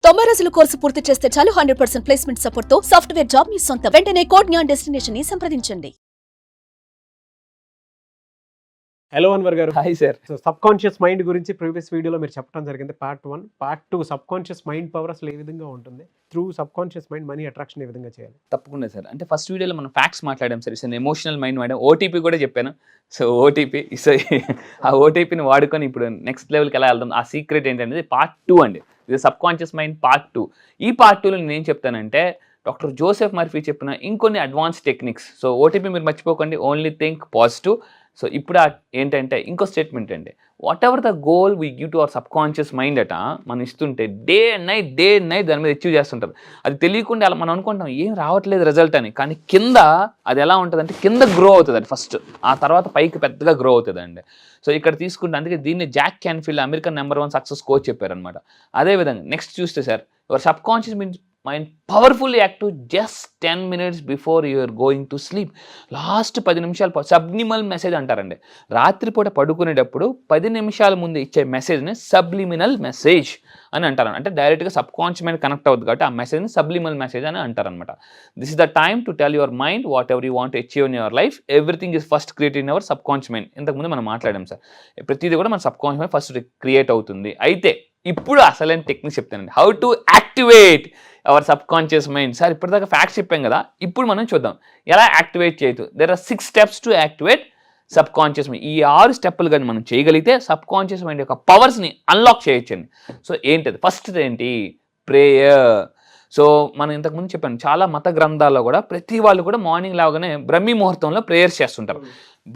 90 రోజుల కోర్సు పూర్తి చేస్తే చాలు 100% ప్లేస్మెంట్ సపోర్ట్ తో సాఫ్ట్వేర్ జాబ్ మీ సొంతం. వెంటనే కోడ్ జ్ఞాన్ డెస్టినేషన్ ని సంప్రదించండి. హలో అన్వర్ గారు. Hi sir. So subconscious mind గురించి ప్రీవియస్ వీడియోలో మీరు చెప్పడం జరిగింది. Part 1. Part 2 subconscious mind power అసలు ఏ విధంగా ఉంటుంది, through subconscious mind money attraction ఏ విధంగా చేయాలి? తప్పకుండా సార్. అంటే ఫస్ట్ వీడియోలో మనం ఫ్యాక్ట్స్ మాట్లాడాం సార్. ఇట్స్ ఎమోషనల్ మైండ్ వాడాం. ఓటీపీ కూడా చెప్పాను. సో ఓటీపీ ఆ ఓటీపీని వాడుకొని ఇప్పుడు నెక్స్ట్ లెవెల్కి ఎలా వెళ్దాం, ఆ సీక్రెట్ ఏంటనేది పార్ట్ 2 అండి. ఇది సబ్ కాన్షియస్ మైండ్ పార్ట్ 2. ఈ పార్ట్ 2లో నేను ఏం చెప్తానంటే డాక్టర్ జోసెఫ్ మర్ఫీ చెప్పిన ఇంకొన్ని అడ్వాన్స్ టెక్నిక్స్. సో ఓటీపీ మీరు మర్చిపోకండి, ఓన్లీ థింక్ పాజిటివ్. సో ఇప్పుడు ఏంటంటే ఇంకో స్టేట్మెంట్ అండి, what ever the goal we give to our subconscious mind అట మనం ఇస్తుంటే డే అండ్ నైట్ దాని మీద అచీవ్ చేస్తుంటారు. అది తెలియకుండా అలా మనం అనుకుంటాం ఏం రావట్లేదు రిజల్ట్ అని, కానీ కింద అది ఎలా ఉంటుంది అంటే కింద గ్రో అవుతుంది అండి ఫస్ట్, ఆ తర్వాత పైకి పెద్దగా గ్రో అవుతుంది అండి. సో ఇక్కడ తీసుకుంటే అందుకే దీన్ని Jack Canfield American #1 success coach చెప్పారనమాట. అదేవిధంగా నెక్స్ట్ చూస్తే sir, your subconscious mind powerfully active just 10 minutes before you're going to sleep. Last 10 నిమిషాలు సబ్లిమినల్ మెసేజ్ అంటారండి. రాత్రిపూట పడుకునేటప్పుడు 10 నిమిషాల ముందు ఇచ్చే మెసేజ్ని సబ్లిమినల్ మెసేజ్ అని అంటారు. అంటే డైరెక్ట్గా సబ్ కాన్షియస్ మైండ్ కనెక్ట్ అవుతుంది కాబట్టి ఆ మెసేజ్ని సబ్లిమినల్ మెసేజ్ అని అంటారనమాట. This is the time to tell your mind whatever you want achieve in your life. Everything is first create in our subconscious mind. ఇంతకుముందు మనం మాట్లాడాం sir. ప్రతిదీ కూడా మన subconscious mind first create అవుతుంది. అయితే ఇప్పుడు అసలైన టెక్నిక్ చెప్తానండి, how to activate our subconscious mind. Sir ఇప్పటిదాకా ఫ్యాక్ట్స్ చెప్పాం కదా, ఇప్పుడు మనం చూద్దాం ఎలా యాక్టివేట్ చేయొచ్చు. There are 6 steps to activate sub conscious mind. ఈ 6 స్టెప్పులు కానీ మనం చేయగలిగితే సబ్ కాన్షియస్ మైండ్ యొక్క పవర్స్ని అన్లాక్ చేయొచ్చండి. సో ఏంటది? ఫస్ట్ ఏంటి? ప్రేయర్. సో మనం ఇంతకుముందు చెప్పాను, చాలా మత గ్రంథాల్లో కూడా ప్రతి వాళ్ళు కూడా మార్నింగ్ లాగానే బ్రహ్మీ ముహూర్తంలో ప్రేయర్స్ చేస్తుంటారు.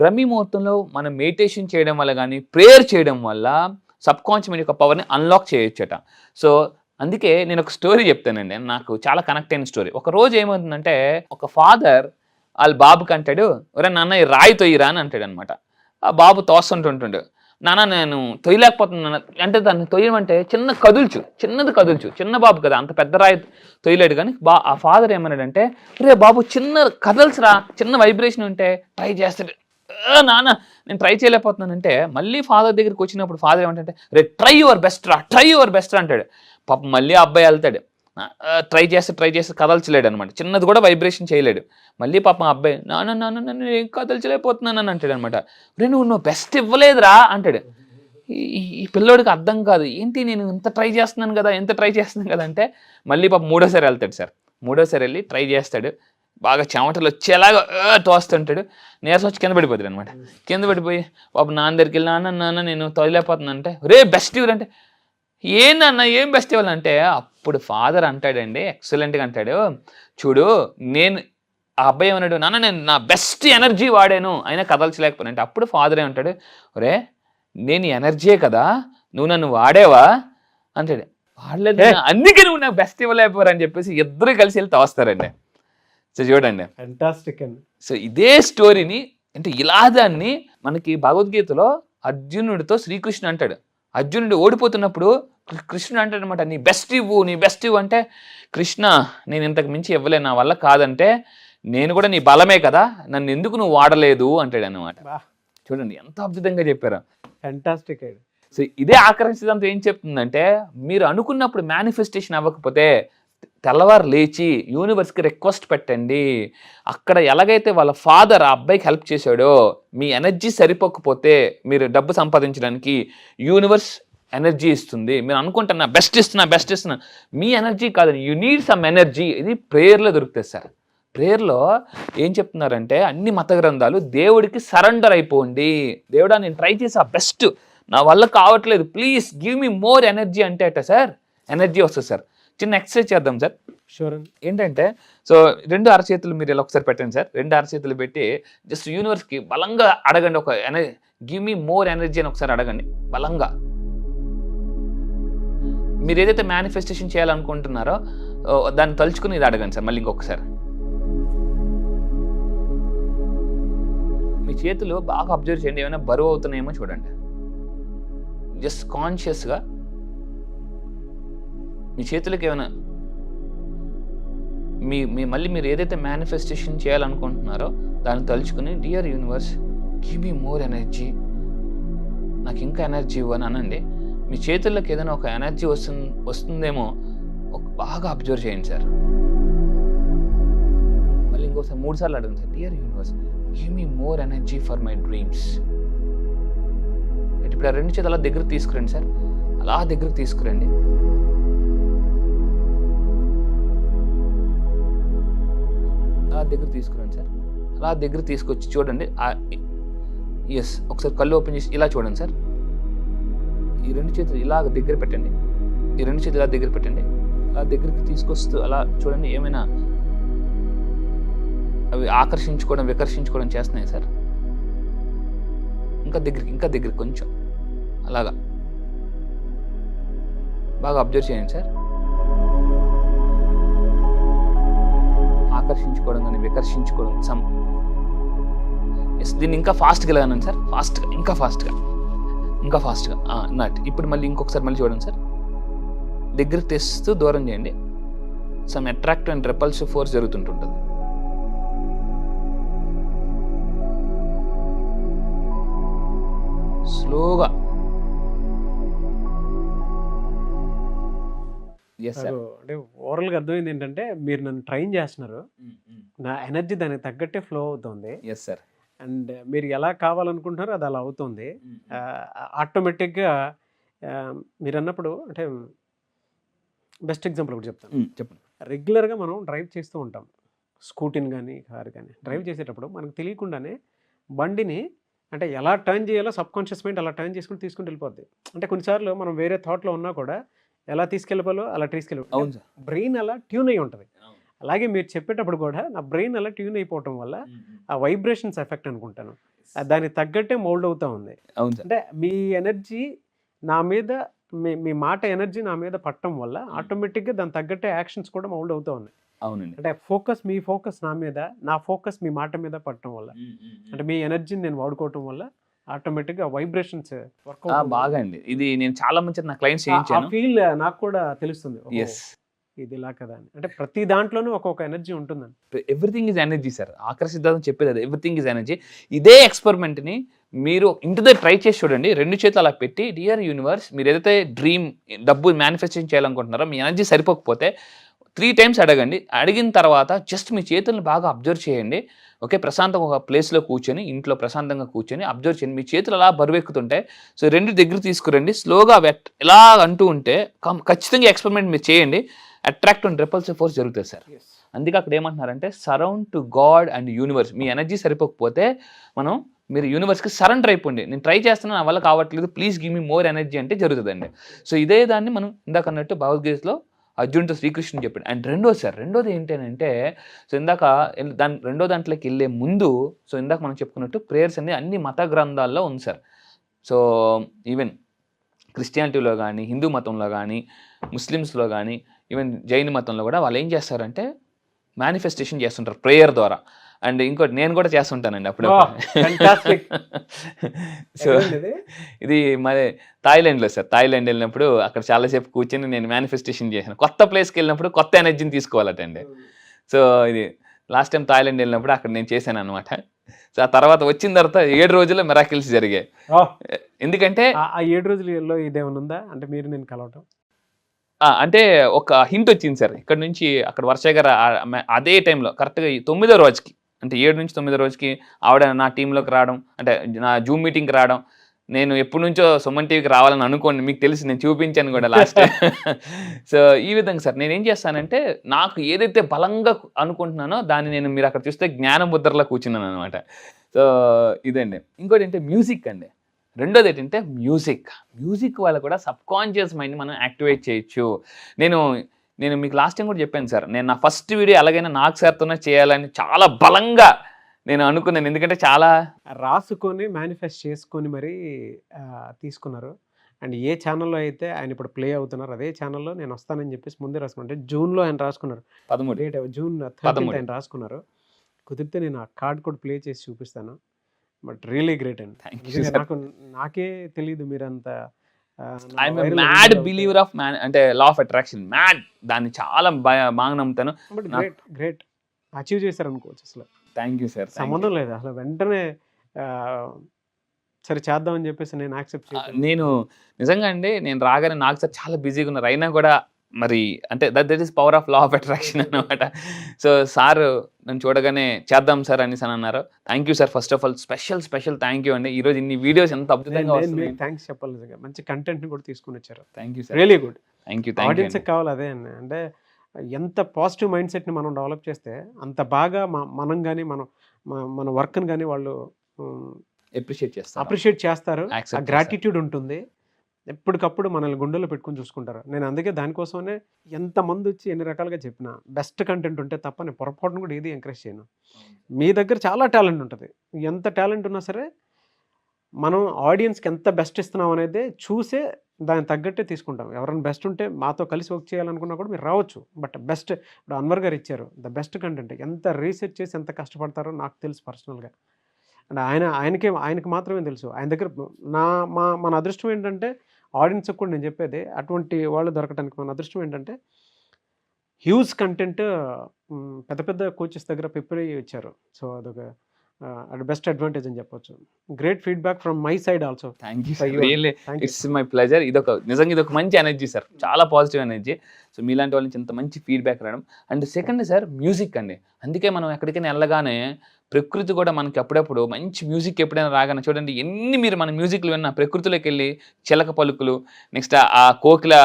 బ్రహ్మీ ముహూర్తంలో మనం మెడిటేషన్ చేయడం వల్ల కానీ ప్రేయర్ చేయడం వల్ల సబ్ కాన్షియస్ మైండ్ యొక్క పవర్ని అన్లాక్ చేయొచ్చట. సో అందుకే నేను ఒక స్టోరీ చెప్తానండి, నాకు చాలా కనెక్ట్ అయిన స్టోరీ. ఒక రోజు ఏమవుతుందంటే ఒక ఫాదర్ వాళ్ళ బాబుకి అంటాడు, ఒరే నాన్న ఈ రాయి తొయ్యిరా అని అంటాడు అనమాట. ఆ బాబు తోస్తుంటుంటాడు, నాన్న నేను తొయ్యలేకపోతున్నాను అంటే దాన్ని తొయ్యమంటే చిన్నది కదుల్చు. చిన్న బాబు కదా, అంత పెద్ద రాయి తొయ్యలేడు. కానీ ఆ ఫాదర్ ఏమన్నాడంటే, రే బాబు చిన్న కదల్స్రా, చిన్న వైబ్రేషన్ ఉంటే ట్రై చేస్తాడు. నాన్న నేను ట్రై చేయలేకపోతున్నానంటే మళ్ళీ ఫాదర్ దగ్గరికి వచ్చినప్పుడు ఫాదర్ ఏమంటే, రే ట్రై యువర్ బెస్ట్ రా అంటాడు. పాపం మళ్ళీ అబ్బాయి వెళ్తాడు, ట్రై చేస్తే కదల్చలేడు అనమాట, చిన్నది కూడా వైబ్రేషన్ చేయలేడు. మళ్ళీ పాపం అబ్బాయి నాన్న ఏం కదల్చలేకపోతున్నానని అంటాడు అనమాట. రే నువ్వు బెస్ట్ ఇవ్వలేదురా అంటాడు. ఈ పిల్లోడికి అర్థం కాదు, ఏంటి నేను ఎంత ట్రై చేస్తున్నాను కదా అంటే మళ్ళీ పాపం మూడోసారి వెళ్తాడు సార్. మూడోసారి వెళ్ళి ట్రై చేస్తాడు, బాగా చెమటలు వచ్చేలాగా తోస్తుంటాడు. నీరసం వచ్చి కింద పడిపోతాడు అనమాట. కింద పడిపోయి పాప నాన్న దగ్గరికి వెళ్ళి నాన్న నేను తొలలేకపోతున్నాను అంటే, రే బెస్ట్ ఇవ్వరంటే, ఏందన్న ఏం బెస్ట్ ఇవ్వాలంటే అప్పుడు ఫాదర్ అంటాడండి, ఎక్సలెంట్గా అంటాడు, చూడు నేను ఆ అబ్బాయి ఏమన్నాడు, నాన్న నేను నా బెస్ట్ ఎనర్జీ వాడాను అయినా కదల్చలేకపోయినా అంటే అప్పుడు ఫాదర్ ఏమంటాడు, రే నేను ఎనర్జీయే కదా, నువ్వు నన్ను వాడేవా అంటాడు. వాడలేదు, అందుకే నువ్వు నాకు బెస్ట్ ఇవ్వలేకపోయారు అని చెప్పేసి ఇద్దరు కలిసి వెళ్ళి తోస్తారండి. సో చూడండి, ఫ్యాంటాస్టిక్ అండి. సో ఇదే స్టోరీని అంటే ఇలా దాన్ని మనకి భగవద్గీతలో అర్జునుడితో శ్రీకృష్ణుడు అంటాడు. అర్జునుడు ఓడిపోతున్నప్పుడు కృష్ణుడు అంటాడు అనమాట, నీ బెస్ట్ ఇవ్వు అంటే, కృష్ణ నేను ఇంతకు మించి ఇవ్వలేను, నా వల్ల కాదంటే, నేను కూడా నీ బలమే కదా, నన్ను ఎందుకు నువ్వు వాడలేదు అంటాడు అనమాట. చూడండి ఎంత అద్భుతంగా చెప్పారు. ఫ్యాంటాస్టిక్ అండి. సో ఇదే ఆకర్షణ సిద్ధాంతం ఏం చెప్తుందంటే, మీరు అనుకున్నప్పుడు మేనిఫెస్టేషన్ అవ్వకపోతే తెల్లవారు లేచి యూనివర్స్కి రిక్వెస్ట్ పెట్టండి. అక్కడ ఎలాగైతే వాళ్ళ ఫాదర్ ఆ అబ్బాయికి హెల్ప్ చేశాడో, మీ ఎనర్జీ సరిపోకపోతే మీరు డబ్బు సంపాదించడానికి యూనివర్స్ ఎనర్జీ ఇస్తుంది. మీరు అనుకుంటున్నా బెస్ట్ ఇస్తున్నా, మీ ఎనర్జీ కాదు, యూ నీడ్ సమ్ ఎనర్జీ. ఇది ప్రేయర్లో దొరుకుతుంది సార్. ప్రేయర్లో ఏం చెప్తున్నారంటే అన్ని మత గ్రంథాలు దేవుడికి సరెండర్ అయిపోండి. దేవుడా నేను ట్రై చేసా బెస్ట్, నా వల్ల కావట్లేదు, please give me more energy అంటే అట సార్ ఎనర్జీ వస్తుంది సార్. చిన్న ఎక్సర్సైజ్ చేద్దాం సార్. షూర్. ఏంటంటే సో 2 అరచేతులు మీరు ఇలా ఒకసారి పెట్టండి సార్. 2 అరచేతులు పెట్టి జస్ట్ యూనివర్స్కి బలంగా అడగండి, ఒక గివ్ మీ మోర్ ఎనర్జీ అని ఒకసారి అడగండి బలంగా. మీరు ఏదైతే మేనిఫెస్టేషన్ చేయాలనుకుంటున్నారో దాన్ని తలుచుకుని ఇది అడగండి సార్. మళ్ళీ ఇంకొకసారి మీ చేతులు బాగా అబ్జర్వ్ చేయండి, ఏమైనా బరువు అవుతున్నాయేమో చూడండి. జస్ట్ కాన్షియస్గా మీ చేతులకి ఏమైనా మళ్ళీ మీరు ఏదైతే మేనిఫెస్టేషన్ చేయాలనుకుంటున్నారో దాన్ని తలుచుకుని, dear universe give me more energy, నాకు ఇంకా ఎనర్జీ ఇవ్వని అనండి. మీ చేతుల్లోకి ఏదైనా ఒక ఎనర్జీ వస్తుందేమో బాగా అబ్జర్వ్ చేయండి సార్. మళ్ళీ ఇంకోసారి 3 సార్లు అడగండి sir, dear universe give me more energy for my dreams. ఇప్పుడు ఆ 2 చేతులు అలా దగ్గరకు తీసుకురండి సార్, అలా దగ్గరకు తీసుకురండి. అలా దగ్గర తీసుకురండి సార్, అలా దగ్గర తీసుకొచ్చి చూడండి. ఎస్, ఒకసారి కళ్ళు ఓపెన్ చేసి ఇలా చూడండి సార్. ఈ 2 చేతులు ఇలాగ దగ్గర పెట్టండి, ఈ 2 చేతులు ఇలా దగ్గర పెట్టండి. అలా దగ్గరికి తీసుకొస్తూ అలా చూడండి, ఏమైనా అవి ఆకర్షించుకోవడం వికర్షించుకోవడం చేస్తున్నాయి సార్. ఇంకా దగ్గరికి కొంచెం అలాగా బాగా అబ్జర్వ్ చేయండి సార్. ఆకర్షించుకోవడం కానీ వికర్షించుకోవడం దీన్ని ఇంకా ఫాస్ట్గా వెళ్ళాను సార్, ఇంకా ఫాస్ట్గా నాట్. ఇప్పుడు మళ్ళీ ఇంకొకసారి మళ్ళీ చూడండి సార్, దగ్గరికి తెస్తూ దూరం చేయండి. సమ్ అట్రాక్టివ్ అండ్ రెపల్సివ్ ఫోర్స్ జరుగుతుంటుంది. స్లోగా. అంటే ఓవరాల్గా అర్థమైంది ఏంటంటే మీరు నన్ను ట్రైన్ చేస్తున్నారు, నా ఎనర్జీ దానికి తగ్గట్టే ఫ్లో అవుతుంది. Yes sir. అండ్ మీరు ఎలా కావాలనుకుంటున్నారో అది అలా అవుతుంది. ఆటోమేటిక్గా మీరు అన్నప్పుడు అంటే బెస్ట్ ఎగ్జాంపుల్ ఒకటి చెప్తాను. చెప్పండి. రెగ్యులర్గా మనం డ్రైవ్ చేస్తూ ఉంటాం, స్కూటీని కానీ కారు కానీ. డ్రైవ్ చేసేటప్పుడు మనకు తెలియకుండానే బండిని అంటే ఎలా టర్న్ చేయాలో సబ్కాన్షియస్ మైండ్ అలా టర్న్ చేసుకుని తీసుకుని వెళ్ళిపోద్ది. అంటే కొన్నిసార్లు మనం వేరే థాట్లో ఉన్నా కూడా ఎలా తీసుకెళ్ళిపోలో అలా తీసుకెళ్ళిపోవాలి. బ్రెయిన్ అలా ట్యూన్ అయి ఉంటుంది. అలాగే మీరు చెప్పేటప్పుడు కూడా నా బ్రెయిన్ అలా ట్యూన్ అయిపోవటం వల్ల ఆ వైబ్రేషన్స్ ఎఫెక్ట్ అనుకుంటాను, దానికి తగ్గట్టే మౌల్డ్ అవుతా ఉంది. అంటే మీ ఎనర్జీ నా మీద, మీ మాట ఎనర్జీ నా మీద పట్టడం వల్ల ఆటోమేటిక్గా దాని తగ్గట్టే యాక్షన్స్ కూడా మౌల్డ్ అవుతూ ఉన్నాయి. అవునండి. అంటే మీ ఫోకస్ నా మీద, నా ఫోకస్ మీ మాట మీద పట్టడం వల్ల, అంటే మీ ఎనర్జీని నేను వాడుకోవటం వల్ల ఆటోమేటిక్గా వైబ్రేషన్స్ వర్క్ బాగా అండి. ఇది నేను చాలా మంది నా క్లయింట్స్ చేయించాను. ఫీల్ నాకు కూడా తెలుస్తుంది, ఇది ఇలా కదా అని. అంటే ప్రతి దాంట్లోనూ ఒక్కొక్క ఎనర్జీ ఉంటుందండి. Everything is energy sir. ఆకర్షిద్దాం చెప్పేది అది, ఎవ్రీథింగ్ ఈజ్ ఎనర్జీ. ఇదే ఎక్స్పెరిమెంట్ని మీరు ఇంటి దగ్గర ట్రై చేసి చూడండి. 2 చేతులు అలా పెట్టి, డియర్ యూనివర్స్ మీరు ఏదైతే డ్రీమ్ డబ్బు మేనిఫెస్టేషన్ చేయాలనుకుంటున్నారో మీ ఎనర్జీ సరిపోకపోతే 3 టైమ్స్ అడగండి. అడిగిన తర్వాత జస్ట్ మీ చేతులను బాగా అబ్జర్వ్ చేయండి. ఓకే, ప్రశాంతంగా ఒక ప్లేస్లో కూర్చొని, ఇంట్లో ప్రశాంతంగా కూర్చొని అబ్జర్వ్ చేయండి. మీ చేతులు అలా బరువెక్కుతుంటే సో 2 దగ్గర తీసుకురండి. స్లోగా ఎలా అంటూ ఉంటే ఖచ్చితంగా ఎక్స్పెరిమెంట్ మీరు చేయండి. అట్రాక్ట్ అండ్ రెపల్సివ్ ఫోర్స్ జరుగుతుంది సార్. అందుకే అక్కడ ఏమంటున్నారంటే surround to God and universe. Me energy సరిపోకపోతే మీరు యూనివర్స్కి సరెండర్ అయిపోండి. నేను ట్రై చేస్తున్నాను, నా వల్ల కావట్లేదు, please give me more energy అంటే జరుగుతుందండి. సో ఇదే దాన్ని మనం ఇందాక అన్నట్టు భగవద్గీతలో అర్జునుడితో శ్రీకృష్ణుడు చెప్పాడు. అండ్ రెండోది ఏంటంటే, సో ఇందాక రెండో దాంట్లోకి వెళ్ళే ముందు, సో ఇందాక మనం చెప్పుకున్నట్టు ప్రేయర్స్ అనేది అన్ని మత గ్రంథాల్లో ఉంది సార్. సో ఈవెన్ క్రిస్టియానిటీలో కానీ, హిందూ మతంలో కానీ, ముస్లిమ్స్లో కానీ, ఈవెన్ జైన్ మతంలో కూడా వాళ్ళు ఏం చేస్తారంటే మేనిఫెస్టేషన్ చేస్తుంటారు ప్రేయర్ ద్వారా. అండ్ ఇంకోటి నేను కూడా చేస్తుంటానండి అప్పుడు. సో ఇది మరి థాయిలాండ్లో సార్. థాయిలాండ్ వెళ్ళినప్పుడు అక్కడ చాలాసేపు కూర్చొని నేను మేనిఫెస్టేషన్ చేశాను. కొత్త ప్లేస్కి వెళ్ళినప్పుడు కొత్త ఎనర్జీని తీసుకోవాలటండి. సో ఇది లాస్ట్ టైం థాయిలాండ్ వెళ్ళినప్పుడు అక్కడ నేను చేశాను అనమాట. సో ఆ తర్వాత వచ్చిన తర్వాత 7 రోజుల్లో మిరాకిల్స్ జరిగాయి. ఎందుకంటే ఆ 7 రోజులలో ఇదేమైనా ఉందా అంటే మీరు నేను కలవటం? అంటే ఒక హింట్ వచ్చింది సార్. ఇక్కడ నుంచి అక్కడ వర్ష గారు అదే టైంలో కరెక్ట్గా 9వ రోజుకి, అంటే 7 నుంచి 9వ రోజుకి ఆవిడ నా టీంలోకి రావడం, అంటే నా జూమ్ మీటింగ్కి రావడం. నేను ఎప్పటి నుంచో సుమన్ టీవీకి రావాలని అనుకోండి, మీకు తెలిసి నేను చూపించాను కూడా లాస్ట్. సో ఈ విధంగా సార్ నేను ఏం చేస్తానంటే, నాకు ఏదైతే బలంగా అనుకుంటున్నానో దాన్ని మీరు అక్కడ చూస్తే జ్ఞాన ముద్రలో కూర్చున్నాను అనమాట. సో ఇదండి. ఇంకోటి ఏంటంటే మ్యూజిక్ అండి. రెండోది ఏంటంటే మ్యూజిక్ వల్ల కూడా సబ్కాన్షియస్ మైండ్ మనం యాక్టివేట్ చేయొచ్చు. నేను మీకు లాస్ట్ టైం కూడా చెప్పాను సార్, నేను నా ఫస్ట్ వీడియో ఎలాగైనా నాకు సార్తోనే చేయాలని చాలా బలంగా నేను అనుకున్నాను. ఎందుకంటే చాలా రాసుకొని మేనిఫెస్ట్ చేసుకొని మరి తీసుకున్నారు. అండ్ ఏ ఛానల్లో అయితే ఆయన ఇప్పుడు ప్లే అవుతున్నారు అదే ఛానల్లో నేను వస్తానని చెప్పేసి ముందే రాసుకున్నారు. అంటే జూన్లో ఆయన రాసుకున్నారు, 13 జూన్ 13 ఆయన రాసుకున్నారు. కుదిరితే నేను ఆ కార్డ్ కూడా ప్లే చేసి చూపిస్తాను. బట్ రియలీ గ్రేట్ అండి. నాకే తెలియదు మీరంతా. I'm a mad believer of అంటే లా ఆఫ్ అట్రాక్షన్, మ్యాడ్. దాన్ని చాలా బాగా నమ్ముతాను. బట్ గ్రేట్ అచీవ్ చేశారు అనుకోవచ్చు. అసలు థ్యాంక్ యూ సార్. సంబంధం లేదు అసలు, వెంటనే సరే చేద్దామని చెప్పేసి నేను యాక్సెప్ట్ చేశాను. నేను నిజంగా అండి, నేను రాగానే నాకు సార్ చాలా బిజీగా ఉన్నారు, అయినా కూడా మరి అంటే that is power of law of attraction అనమాట. సో సార్ నన్ను చూడగానే చేద్దాం సార్ అనేసి అని అన్నారు. Thank you sir, first of all special thank you అండి. ఈరోజు ఇన్ని వీడియోస్ ఎంత అద్భుతంగా వస్తున్నాయి. థ్యాంక్స్ చెప్పాలి, నిజంగా మంచి కంటెంట్ని కూడా తీసుకుని వచ్చారు. Thank you sir, really good. Thank you. ఆడియన్స్కి కావాలి అదే అండి, అంటే ఎంత పాజిటివ్ మైండ్ సెట్ని మనం డెవలప్ చేస్తే అంత బాగా మనం కానీ మన వర్క్ని కానీ వాళ్ళు అప్రిషియేట్ చేస్తారు. ఆ గ్రాటిట్యూడ్ ఉంటుంది, ఎప్పటికప్పుడు మనల్ని గుండెలో పెట్టుకుని చూసుకుంటారు. నేను అందుకే దానికోసమే ఎంతమంది వచ్చి ఎన్ని రకాలుగా చెప్పిన బెస్ట్ కంటెంట్ ఉంటే తప్ప నేను పొరపాటును కూడా ఏది ఎంకరేజ్ చేయను. మీ దగ్గర చాలా టాలెంట్ ఉంటుంది, ఎంత టాలెంట్ ఉన్నా సరే మనం ఆడియన్స్కి ఎంత బెస్ట్ ఇస్తున్నాం అనేది చూసే దానికి తగ్గట్టే తీసుకుంటాం. ఎవరైనా బెస్ట్ ఉంటే మాతో కలిసి వర్క్ చేయాలనుకున్నా కూడా మీరు రావచ్చు. బట్ బెస్ట్ ఇప్పుడు అన్వర్ గారు ఇచ్చారు ద బెస్ట్ కంటెంట్. ఎంత రీసెర్చ్ చేసి ఎంత కష్టపడతారో నాకు తెలుసు పర్సనల్గా, అండ్ ఆయనకి మాత్రమే తెలుసు. ఆయన దగ్గర మన అదృష్టం ఏంటంటే ఆడియన్స్కి కూడా నేను చెప్పేది, అటువంటి వాళ్ళు దొరకడానికి మన అదృష్టం ఏంటంటే హ్యూజ్ కంటెంట్ పెద్ద పెద్ద కోచెస్ దగ్గర ప్రిపేర్ అయ్యి ఇచ్చారు. సో అదొక అది బెస్ట్ అడ్వాంటేజ్ అని చెప్పొచ్చు. Great feedback from my side also. Thank you sir, really it's my pleasure. నిజంగా ఇదొక మంచి ఎనర్జీ సార్, చాలా పాజిటివ్ ఎనర్జీ. సో మీలాంటి వాళ్ళ నుంచి ఇంత మంచి ఫీడ్బ్యాక్ రావడం. అండ్ సెకండ్ సార్ మ్యూజిక్ అండి. అందుకే మనం ఎక్కడికైనా వెళ్ళగానే ప్రకృతి కూడా మనకి అప్పుడప్పుడు మంచి మ్యూజిక్ ఎప్పుడైనా రాగానే చూడండి, ఎన్ని మీరు మన మ్యూజిక్లు విన్నా ప్రకృతిలోకి వెళ్ళి చిలక పలుకులు, నెక్స్ట్ ఆ కోకిల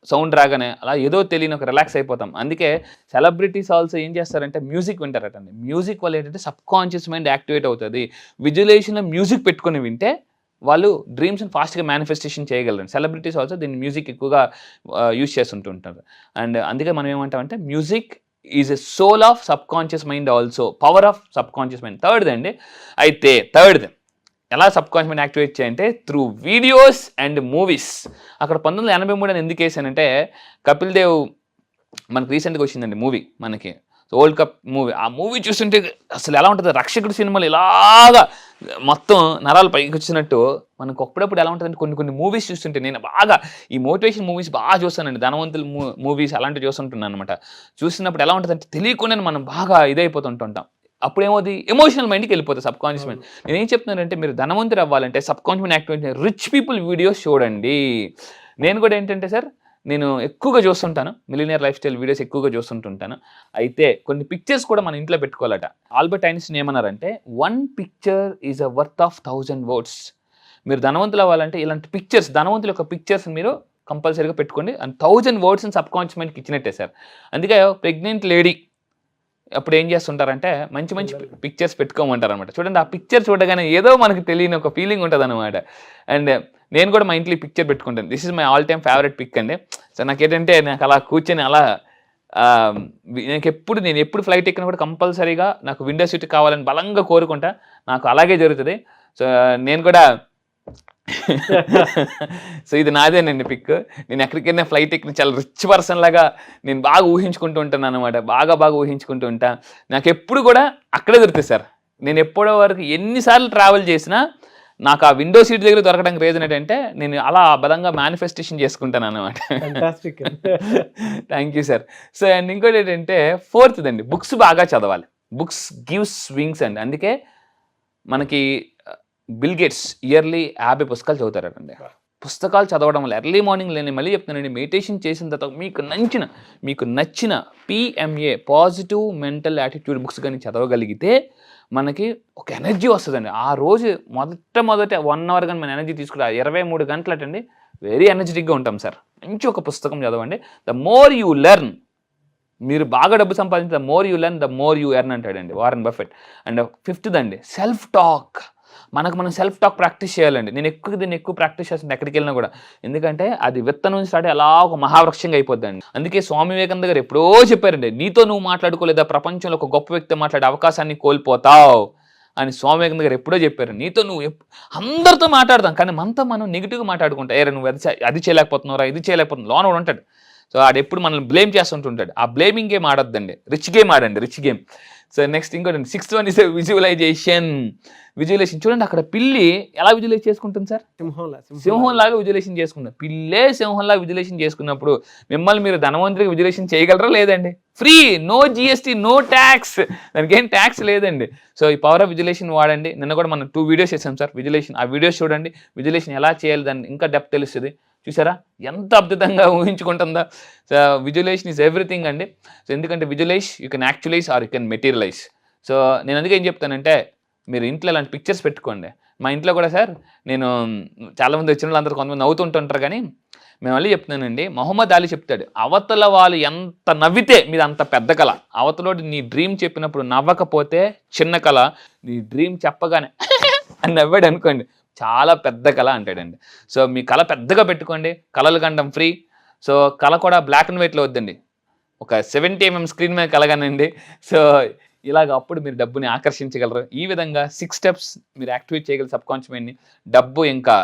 సౌండ్ రాగానే అలా ఏదో తెలియని ఒక రిలాక్స్ అయిపోతాం. అందుకే సెలబ్రిటీస్ ఆల్సో ఏం చేస్తారంటే మ్యూజిక్ వింటారటండి. మ్యూజిక్ వల్ల ఏంటంటే సబ్ కాన్షియస్ మైండ్ యాక్టివేట్ అవుతుంది. విజువలైజేషన్లో మ్యూజిక్ పెట్టుకుని వింటే వాళ్ళు డ్రీమ్స్ని ఫాస్ట్గా మేనిఫెస్టేషన్ చేయగలరు. సెలబ్రిటీస్ ఆల్సో దీన్ని మ్యూజిక్ ఎక్కువగా యూజ్ చేస్తుంటుంటారు. అండ్ అందుకే మనం ఏమంటామంటే music is a soul of subconscious mind, also power of subconscious mind. Third ఎలా సబ్ కాన్షియస్ మైండ్ యాక్టివేట్ చేయాలంటే త్రూ వీడియోస్ అండ్ మూవీస్. అక్కడ 1983 అని ఎందుకు వేసానంటే కపిల్ దేవ్ మనకు రీసెంట్గా వచ్చిందండి మూవీ, మనకి వరల్డ్ కప్ మూవీ. ఆ మూవీ చూస్తుంటే అసలు ఎలా ఉంటుంది, రక్షకుడు సినిమాలు ఇలాగా మొత్తం నరాలు పైకి వచ్చినట్టు మనకు అప్పుడప్పుడు ఎలా ఉంటుందంటే కొన్ని మూవీస్ చూస్తుంటే నేను బాగా ఈ మోటివేషన్ మూవీస్ బాగా చూస్తానండి. ధనవంతుల మూవీస్ అలాంటివి చూస్తుంటున్నాను అనమాట. చూసినప్పుడు ఎలా ఉంటుందంటే తెలియకుండానే మనం బాగా ఇదైపోతుంటాం. అప్పుడు ఏమవుతుంది, ఎమోషనల్ మైండ్కి వెళ్ళిపోతుంది సబ్ కాన్షియస్ మైండ్. నేను ఏం చెప్తున్నానంటే మీరు ధనవంతులు అవ్వాలంటే sub conscious mind activate rich people videos చూడండి. నేను కూడా ఏంటంటే సార్ నేను ఎక్కువగా చూస్తుంటాను, మిలినియర్ లైఫ్ స్టైల్ వీడియోస్ ఎక్కువగా చూస్తుంటుంటాను. అయితే కొన్ని పిక్చర్స్ కూడా మన ఇంట్లో పెట్టుకోవాలట. ఆల్బర్ట్ ఐన్స్టీన్ ఏమన్నారంటే 1 picture is a worth of 1000 words. మీరు ధనవంతులు అవ్వాలంటే ఇలాంటి పిక్చర్స్, ధనవంతుల యొక్క పిక్చర్స్ మీరు కంపల్సరీగా పెట్టుకోండి. అండ్ 1000 words సబ్ కాన్షియస్ మైండ్కి ఇచ్చినట్టే సార్. అందుకే ప్రెగ్నెంట్ లేడీ అప్పుడు ఏం చేస్తుంటారంటే మంచి పిక్చర్స్ పెట్టుకోమంటారు అనమాట. చూడండి ఆ పిక్చర్ చూడగానే ఏదో మనకు తెలియని ఒక ఫీలింగ్ ఉంటుంది అనమాట. అండ్ నేను కూడా మా ఇంట్లో పిక్చర్ పెట్టుకుంటాను. This is my all time favourite pic అండి. సో నాకేంటంటే నాకు అలా కూర్చొని అలా నేను ఎప్పుడు ఫ్లైట్ ఎక్కినా కూడా కంపల్సరీగా నాకు విండో సీట్ కావాలని బలంగా కోరుకుంటా. నాకు అలాగే జరుగుతుంది. సో నేను కూడా సో ఇది నాదేనండి పిక్. నేను ఎక్కడికైనా ఫ్లైట్ ఎక్కిన చాలా రిచ్ పర్సన్ లాగా నేను బాగా ఊహించుకుంటూ ఉంటాను అనమాట. బాగా ఊహించుకుంటూ ఉంటా. నాకు ఎప్పుడు కూడా అక్కడే దొరుకుతుంది సార్. నేను ఎప్పుడో వరకు ఎన్నిసార్లు ట్రావెల్ చేసినా నాకు ఆ విండో సీట్ దగ్గర దొరకడానికి రీజన్ ఏంటంటే నేను అలా బలంగా మేనిఫెస్టేషన్ చేసుకుంటాను అనమాట. Thank you sir. So and ఇంకోటి ఏంటంటే 4th అండి, బుక్స్ బాగా చదవాలి. బుక్స్ గివ్స్ వింగ్స్ అండి. అందుకే మనకి బిల్ గేట్స్ ఇయర్లీ 50 పుస్తకాలు చదువుతారండి. పుస్తకాలు చదవడం వల్ల ఎర్లీ మార్నింగ్ నేను మళ్ళీ చెప్తున్నానండి, మెడిటేషన్ చేసిన తర్వాత మీకు నచ్చిన PMA positive mental attitude books కానీ చదవగలిగితే మనకి ఒక ఎనర్జీ వస్తుందండి. ఆ రోజు మొదట 1 hour కానీ మన ఎనర్జీ తీసుకుంటే 23 గంటలటండి వెరీ ఎనర్జెటిక్గా ఉంటాం సార్. మంచి ఒక పుస్తకం చదవండి. ద మోర్ యూ లెర్న్, మీరు బాగా డబ్బు సంపాదించి the more you learn the more you earn అంటాడండి వారన్ బఫెట్. అండ్ 5th అండి, సెల్ఫ్ టాక్. మనం సెల్ఫ్ టాక్ ప్రాక్టీస్ చేయాలండి. నేను దీన్ని ఎక్కువ ప్రాక్టీస్ చేస్తాను ఎక్కడికి వెళ్ళినా కూడా. ఎందుకంటే అది విత్తనం నుంచి స్టార్ట్ అలా ఒక మహావృక్షంగా అయిపోద్దండి. అందుకే స్వామి వివేకానంద గారు ఎప్పుడో చెప్పారండి, నీతో నువ్వు మాట్లాడుకోలేదా ప్రపంచంలో ఒక గొప్ప వ్యక్తి మాట్లాడే అవకాశాన్ని కోల్పోతావు అని స్వామి వివేకానంద గారు ఎప్పుడో చెప్పారు. నీతో నువ్వు అందరితో మాట్లాడదాం, కానీ మనతో మనం నెగిటివ్గా మాట్లాడుకుంటా. నువ్వు అది చేయలేకపోతున్నావురా, ఇది చేయలేకపోతున్నావు, లోన కూడా ఉంటాడు. సో ఆడు ఎప్పుడు మనల్ని బ్లేమ్ చేస్తుంటుంటాడు. ఆ బ్లేమింగ్ గేమ్ ఆడొద్దండి, రిచ్ గేమ్ ఆడండి, రిచ్ గేమ్. సో నెక్స్ట్ ఇంకోటి 6th one ఇస్ విజువలైజేషన్. చూడండి అక్కడ పిల్లి ఎలా విజువలైజ్ చేసుకుంటుంది సార్, సింహంలాగా విజువలైజేషన్ చేసుకుంటాం. పిల్లే సింహంలాగా విజువలైజేషన్ చేసుకున్నప్పుడు మిమ్మల్ని మీరు ధనవంతుడికి విజువలైజేషన్ చేయగలరా లేదండి? Free, no GST, no tax, దానికి ఏం ట్యాక్స్ లేదండి. సో ఈ పవర్ ఆఫ్ విజులేషన్ వాడండి. నిన్న కూడా మనం 2 వీడియోస్ చేసాం సార్ విజులేషన్. ఆ వీడియోస్ చూడండి, విజులేషన్ ఎలా చేయాలి దాన్ని ఇంకా డెప్త్ తెలుస్తుంది. చూసారా ఎంత అద్భుతంగా ఊహించుకుంటుందా. సో విజులేషన్ ఈజ్ ఎవ్రీథింగ్ అండి. సో ఎందుకంటే visualise you can actualise or you can materialise. So నేను అందుకే ఏం చెప్తానంటే మీరు ఇంట్లో ఇలాంటి పిక్చర్స్ పెట్టుకోండి. మా ఇంట్లో కూడా సార్ నేను చాలామంది వచ్చిన వాళ్ళందరూ కొంతమంది నవ్వుతుంటుంటారు, కానీ మేము మళ్ళీ చెప్తున్నానండి, మొహమ్మద్ అలీ చెప్తాడు, అవతల వాళ్ళు ఎంత నవ్వితే మీది అంత పెద్ద కళ. అవతలోటి నీ డ్రీమ్ చెప్పినప్పుడు నవ్వకపోతే చిన్న కళ, నీ డ్రీమ్ చెప్పగానే అని నవ్వాడు అనుకోండి చాలా పెద్ద కళ అంటాడండి. సో మీ కళ పెద్దగా పెట్టుకోండి, కళలు కండం ఫ్రీ. సో కళ కూడా బ్లాక్ అండ్ వైట్లో వద్దండి, ఒక 70mm స్క్రీన్ మీద కలగానండి. సో ఇలాగ అప్పుడు మీరు డబ్బుని ఆకర్షించగలరు. ఈ విధంగా 6 స్టెప్స్ మీరు యాక్టివేట్ చేయగలరు సబ్ కాన్షియస్ మైండ్ని, డబ్బు ఇంకా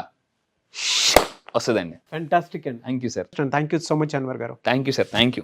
వస్తుందండి. ఫ్యాంటాస్టిక్ అండి. Thank you sir. Thank you so much Anwar గారు. Thank you sir. Thank you.